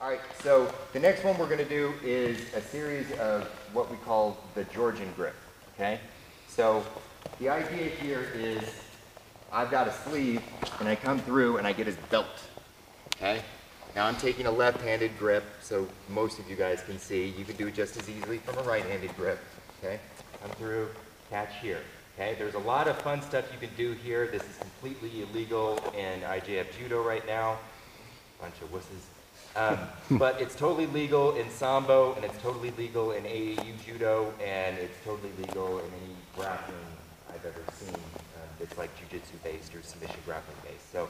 All right, so the next one we're going to do is a series of what we call the Georgian Grip, okay? So the idea here is I've got a sleeve and I come through and I get his belt, okay? Now I'm taking a left-handed grip so most of you guys can see. You can do it just as easily from a right-handed grip, okay? Come through, catch here, okay? There's a lot of fun stuff you can do here. This is completely illegal in IJF Judo right now. Bunch of wusses. But it's totally legal in Sambo, and it's totally legal in AAU Judo, and it's totally legal in any grappling I've ever seen. It's like jiu-jitsu based or submission grappling based. So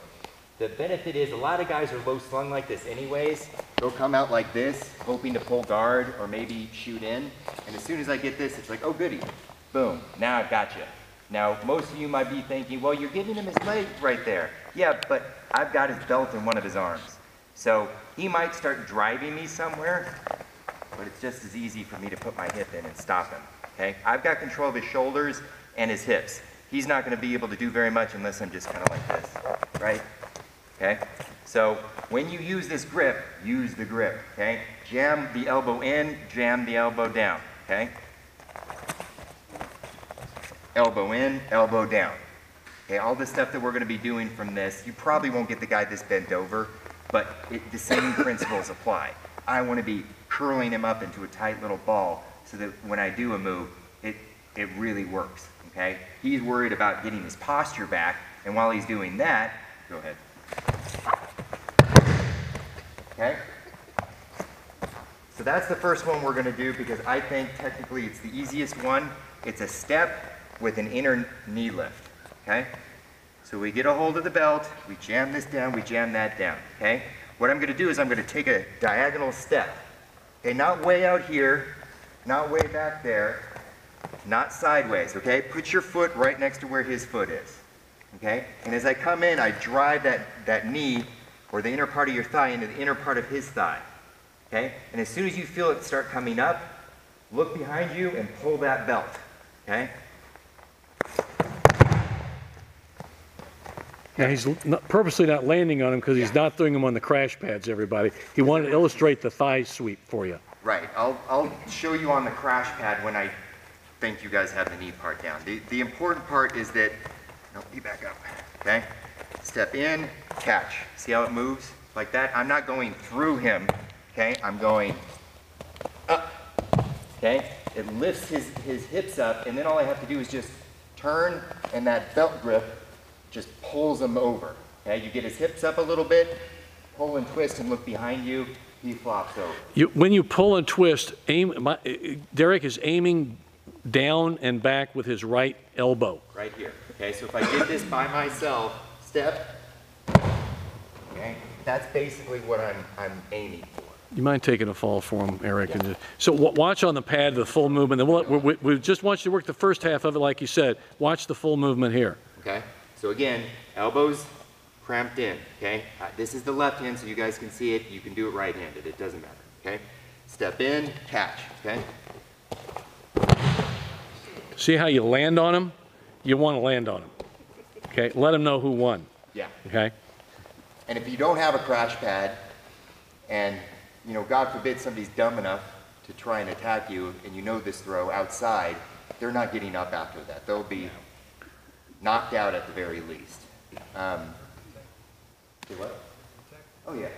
the benefit is a lot of guys are low slung like this anyways. They'll come out like this, hoping to pull guard or maybe shoot in. And as soon as I get this, it's like, oh goody, boom, now I've got you. Now, most of you might be thinking, well, you're giving him his leg right there. Yeah, but I've got his belt in one of his arms. So he might start driving me somewhere, but it's just as easy for me to put my hip in and stop him, okay? I've got control of his shoulders and his hips. He's not gonna be able to do very much unless I'm just kind of like this, right? Okay? So when you use this grip, use the grip, okay? Jam the elbow in, jam the elbow down, okay? Elbow in, elbow down. Okay, all the stuff that we're gonna be doing from this, you probably won't get the guy this bent over, but the same principles apply. I want to be curling him up into a tight little ball so that when I do a move, it really works, okay? He's worried about getting his posture back, and while he's doing that, go ahead. Okay? So that's the first one we're going to do because I think technically it's the easiest one. It's a step with an inner knee lift, okay? So we get a hold of the belt, we jam this down, we jam that down, okay? What I'm going to do is I'm going to take a diagonal step, okay? Not way out here, not way back there, not sideways, okay? Put your foot right next to where his foot is, okay? And as I come in, I drive that knee or the inner part of your thigh into the inner part of his thigh, okay? And as soon as you feel it start coming up, look behind you and pull that belt, okay? Now he's purposely not landing on him because he's not throwing him on the crash pads, everybody. He wanted to illustrate the thigh sweep for you. Right. I'll show you on the crash pad when I think you guys have the knee part down. The important part is that, no, knee back up, okay? Step in, catch. See how it moves? Like that? I'm not going through him, okay? I'm going up, okay? It lifts his hips up, and then all I have to do is just turn, and that belt grip just pulls him over, okay? You get his hips up a little bit, pull and twist and look behind you, he flops over. When you pull and twist, Derrick is aiming down and back with his right elbow. Right here, okay? So if I did this by myself, step, okay? That's basically what I'm aiming for. You mind taking a fall for him, Aric? Yeah. So watch on the pad the full movement. We just want you to work the first half of it like you said. Watch the full movement here. Okay? So again, elbows cramped in, okay? This is the left hand so you guys can see it. You can do it right-handed, it doesn't matter, okay? Step in, catch, okay? See how you land on him? You want to land on him, okay? Let him know who won. Yeah. Okay? And if you don't have a crash pad and, you know, God forbid somebody's dumb enough to try and attack you and you know this throw outside, they're not getting up after that. They'll be knocked out at the very least. Say what? Oh yeah.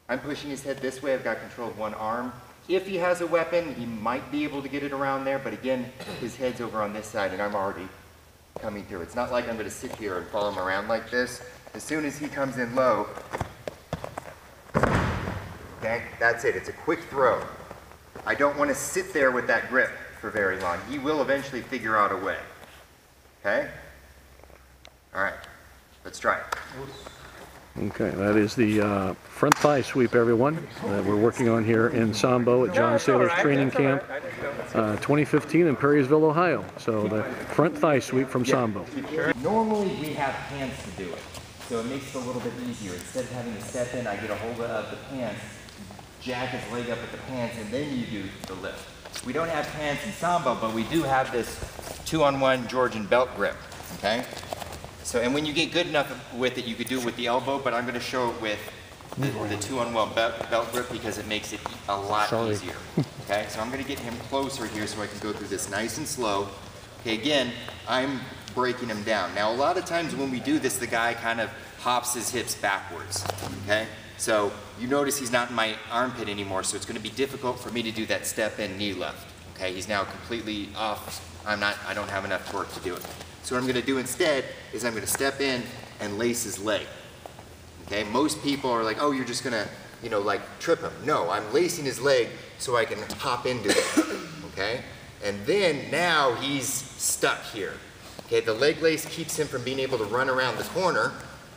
I'm pushing his head this way. I've got control of one arm. If he has a weapon, he might be able to get it around there, but again, his head's over on this side and I'm already coming through. It's not like I'm going to sit here and follow him around like this. As soon as he comes in low, okay, that's it. It's a quick throw. I don't want to sit there with that grip for very long. He will eventually figure out a way. Okay? All right. Let's try it. Okay, that is the front thigh sweep, everyone, that we're working on here in Sambo at John Saylor's training camp, 2015 in Perrysville, Ohio. So the front thigh sweep from Sambo. Normally we have pants to do it, so it makes it a little bit easier. Instead of having to step in, I get a hold of the pants, jack his leg up at the pants, and then you do the lift. We don't have pants in Sambo, but we do have this 2-on-1 Georgian belt grip, okay? So, and when you get good enough with it, you could do it with the elbow, but I'm going to show it with the 2-on-1 belt grip because it makes it a lot easier. Okay, so I'm going to get him closer here so I can go through this nice and slow. Okay, again, I'm breaking him down. Now, a lot of times when we do this, the guy kind of hops his hips backwards. Okay, so you notice he's not in my armpit anymore, so it's going to be difficult for me to do that step in knee left. Okay, he's now completely off. I don't have enough torque to do it. So what I'm going to do instead is I'm going to step in and lace his leg. Okay, most people are like, oh, you're just going to, you know, like trip him. No, I'm lacing his leg so I can hop into it. Okay, and then now he's stuck here. Okay, the leg lace keeps him from being able to run around the corner.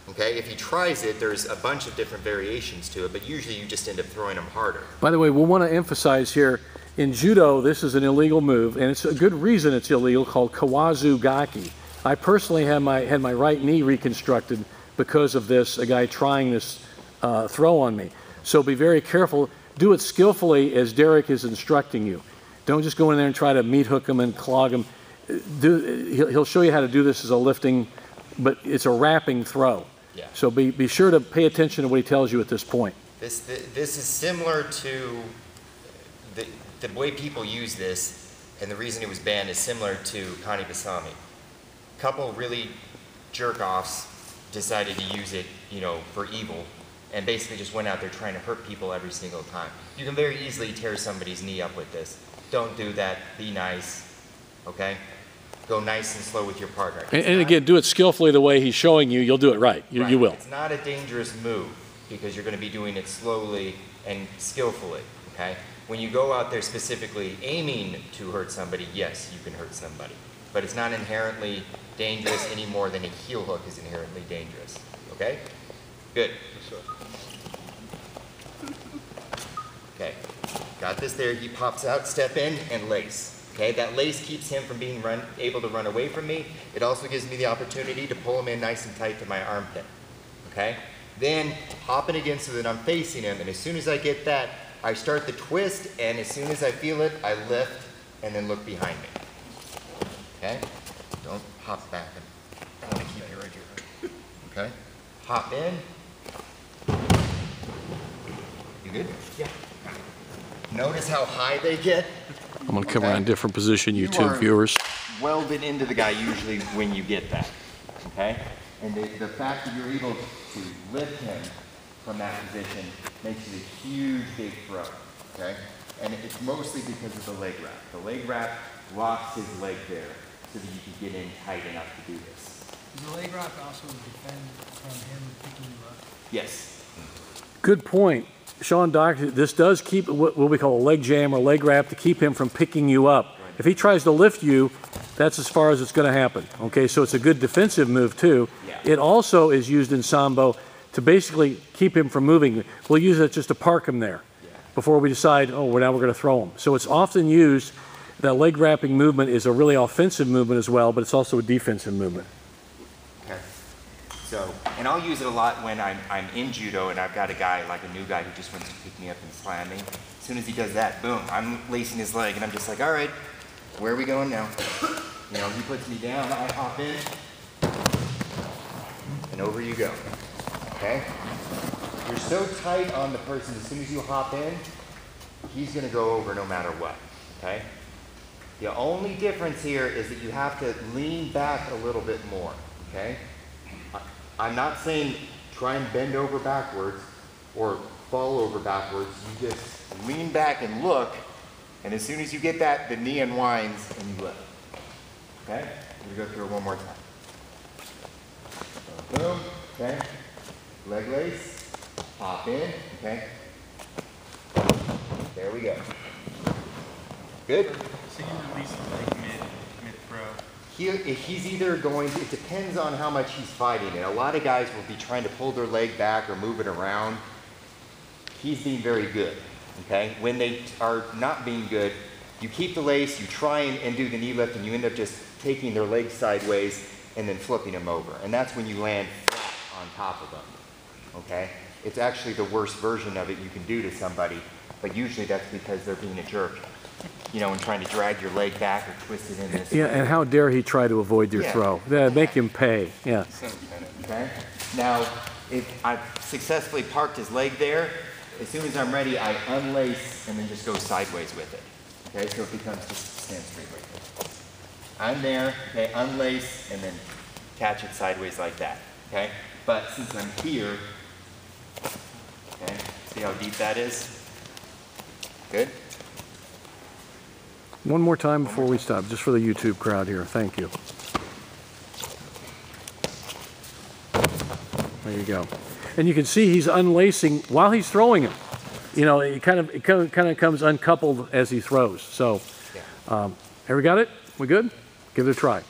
Okay, if he tries it, there's a bunch of different variations to it, but usually you just end up throwing him harder. By the way, we'll want to emphasize here, in judo, this is an illegal move, and it's a good reason it's illegal, called kawazu gaki. I personally had my right knee reconstructed because of this, a guy trying this throw on me. So be very careful. Do it skillfully as Derrick is instructing you. Don't just go in there and try to meat hook him and clog him. He'll show you how to do this as a lifting, but it's a wrapping throw. Yeah. So be sure to pay attention to what he tells you at this point. This is similar to the way people use this, and the reason it was banned is similar to Kani Basami. A couple really jerk-offs decided to use it, you know, for evil, and basically just went out there trying to hurt people every single time. You can very easily tear somebody's knee up with this. Don't do that. Be nice. Okay? Go nice and slow with your partner. And again, do it skillfully the way he's showing you. You'll do it right. You will. It's not a dangerous move because you're going to be doing it slowly and skillfully. Okay? When you go out there specifically aiming to hurt somebody, yes, you can hurt somebody. But it's not inherently dangerous any more than a heel hook is inherently dangerous. Okay? Good. Okay. Got this there. He pops out, step in, and lace. Okay? That lace keeps him from being able to run away from me. It also gives me the opportunity to pull him in nice and tight to my armpit. Okay? Then hopping again so that I'm facing him, and as soon as I get that, I start the twist, and as soon as I feel it, I lift and then look behind me. Okay? Don't hop back. I want to keep you right here. Okay? Hop in. You good? Yeah. Notice how high they get? I'm going to come around a different position, YouTube viewers. Welded into the guy usually when you get that. Okay? And the fact that you're able to lift him from that position makes it a huge, big throw, okay? And it's mostly because of the leg wrap. The leg wrap locks his leg there so that you can get in tight enough to do this. Does the leg wrap also defend from him picking you up? Yes. Good point. Sean, Doctor, this does keep what we call a leg jam or leg wrap to keep him from picking you up. Right. If he tries to lift you, that's as far as it's going to happen. Okay, so it's a good defensive move too. Yeah. It also is used in Sambo to basically keep him from moving. We'll use it just to park him there before we decide, oh, now we're going to throw him. So it's often used, that leg wrapping movement is a really offensive movement as well, but it's also a defensive movement. Okay. So, and I'll use it a lot when I'm in judo and I've got a guy, like a new guy who just wants to pick me up and slam me. As soon as he does that, boom, I'm lacing his leg and I'm just like, all right, where are we going now? You know, he puts me down, I hop in, and over you go. Okay? You're so tight on the person, as soon as you hop in, he's going to go over no matter what. Okay? The only difference here is that you have to lean back a little bit more. Okay? I'm not saying try and bend over backwards or fall over backwards. You just lean back and look, and as soon as you get that, the knee unwinds and you lift. Okay? We're going to go through it one more time. So, boom. Okay? Leg lace, hop in, okay? There we go. Good? So you release him like mid-throw? He's either going to, it depends on how much he's fighting. And a lot of guys will be trying to pull their leg back or move it around. He's being very good, okay? When they are not being good, you keep the lace, you try and do the knee lift, and you end up just taking their leg sideways and then flipping them over. And that's when you land flat on top of them. Okay? It's actually the worst version of it you can do to somebody, but usually that's because they're being a jerk, you know, and trying to drag your leg back or twist it in this way. And how dare he try to avoid your throw? Make him pay. Yeah. Okay? Now, if I've successfully parked his leg there, as soon as I'm ready, I unlace and then just go sideways with it. Okay, so it becomes just stand straight right there. I'm there, okay, unlace and then catch it sideways like that, okay? But since I'm here, okay, see how deep that is? Good? One more time before we stop, just for the YouTube crowd here. Thank you. There you go. And you can see he's unlacing while he's throwing it. You know, it kind of comes uncoupled as he throws. So, have we got it? We good? Give it a try.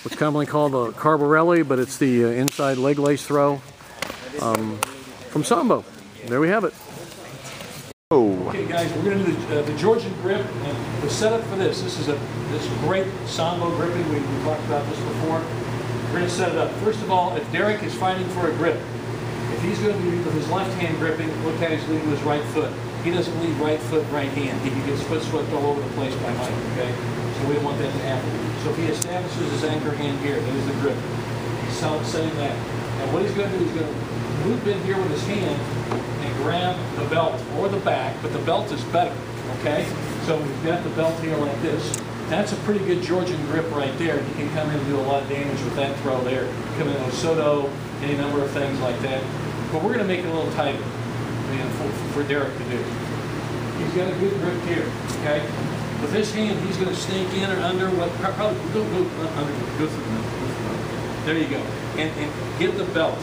What's commonly called a carbarelli, but it's the inside leg lace throw from Sambo. There we have it. Oh. Okay, guys, we're going to do the Georgian Grip, and the setup for this is this great Sambo gripping. We talked about this before. We're going to set it up. First of all, if Derrick is fighting for a grip, if he's going to be with his left hand gripping, look at he's leading with his right foot. He doesn't lead right foot, right hand. He gets foot swept all over the place by Mike, okay? So we don't want that to happen. So if he establishes his anchor hand here, that is the grip. He's setting that. Now what he's going to do is going to loop in here with his hand and grab the belt or the back, but the belt is better, okay? So we've got the belt here like this. That's a pretty good Georgian grip right there. You can come in and do a lot of damage with that throw there. Come in Osoto, any number of things like that. But we're going to make it a little tighter for Derrick to do. He's got a good grip here, okay? With this hand, he's going to sneak in or under, probably go under, go through the middle. There you go. And get the belt.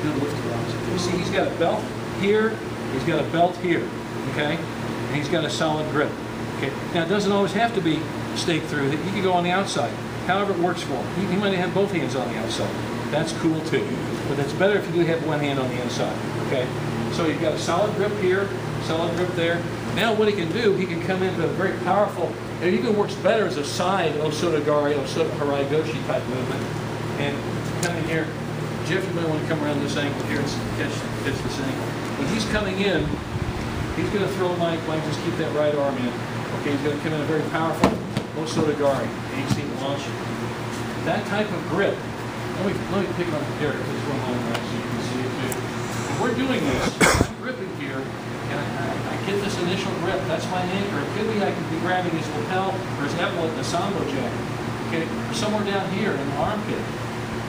Good lift around. You see, he's got a belt here, he's got a belt here, okay? And he's got a solid grip. Okay. Now, it doesn't always have to be stake through. You can go on the outside, however it works for him. He might have both hands on the outside. That's cool too. But it's better if you do have one hand on the inside. Okay. So you've got a solid grip here, solid grip there. Now what he can do, he can come into a very powerful, and he even works better as a side Osotogari, Osoto Harai Goshi type movement. And come in here. Jeff, you might want to come around this angle here and catch this angle. When he's coming in, he's going to throw Mike, just keep that right arm in. Okay, he's going to come in a very powerful Osotogari. And you see him launching. That type of grip. Let me pick on Derrick this one line right so you can see it too. When we're doing this, I'm gripping here, and I get this initial grip. That's my anchor. It could be I could be grabbing his lapel or his epaulette in the Sambo jacket. Okay, or somewhere down here in the armpit.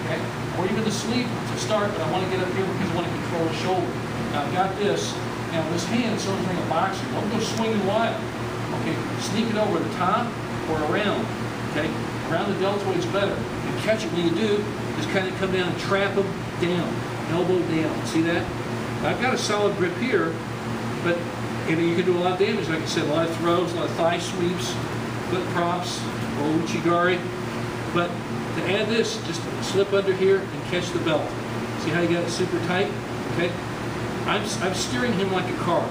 Okay, or even the sleeve to start, but I want to get up here because I want to control his shoulder. Now I've got this. Now this hand is something like a boxer. Don't go swinging wild. Okay, sneak it over the top or around. Okay, around the deltoid's better. And catch it when you do. Just kind of come down and trap him down, elbow down. See that? Now, I've got a solid grip here, but you can do a lot of damage. Like I said, a lot of throws, a lot of thigh sweeps, foot props, or uchigari. But to add this, just slip under here and catch the belt. See how you got it super tight? Okay. I'm steering him like a car.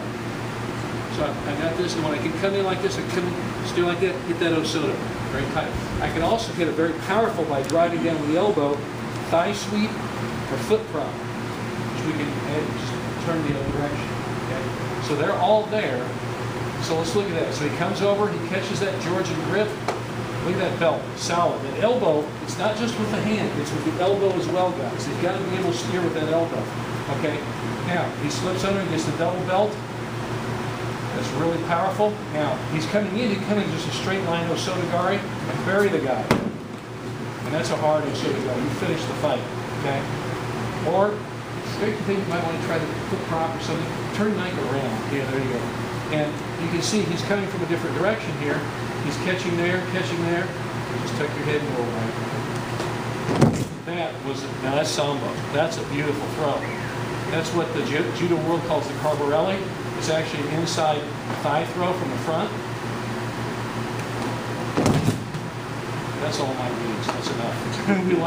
So I got this, and when I can come in like this, I come in, steer like that, hit that Osoto, very tight. I can also hit it very powerful by driving down with the elbow, thigh sweep, or foot prop, which we can just turn the other direction. Okay? So they're all there. So let's look at that. So he comes over, he catches that Georgian grip. Look at that belt, solid. That elbow, it's not just with the hand, it's with the elbow as well, guys. He's got to be able to steer with that elbow. Okay? Now, he slips under and gets the double belt. That's really powerful. Now, he's coming in, just a straight line Osotogari and bury the guy. And that's a hard Osotogari. You finish the fight, okay? Or, you think you might want to try the foot prop or something. Turn Mike around. Yeah, there you go. And you can see he's coming from a different direction here. He's catching there, catching there. Just tuck your head and go right. Now that's Sambo. That's a beautiful throw. That's what the judo world calls the carbarelli. It's actually an inside thigh throw from the front. That's all my needs. That's enough.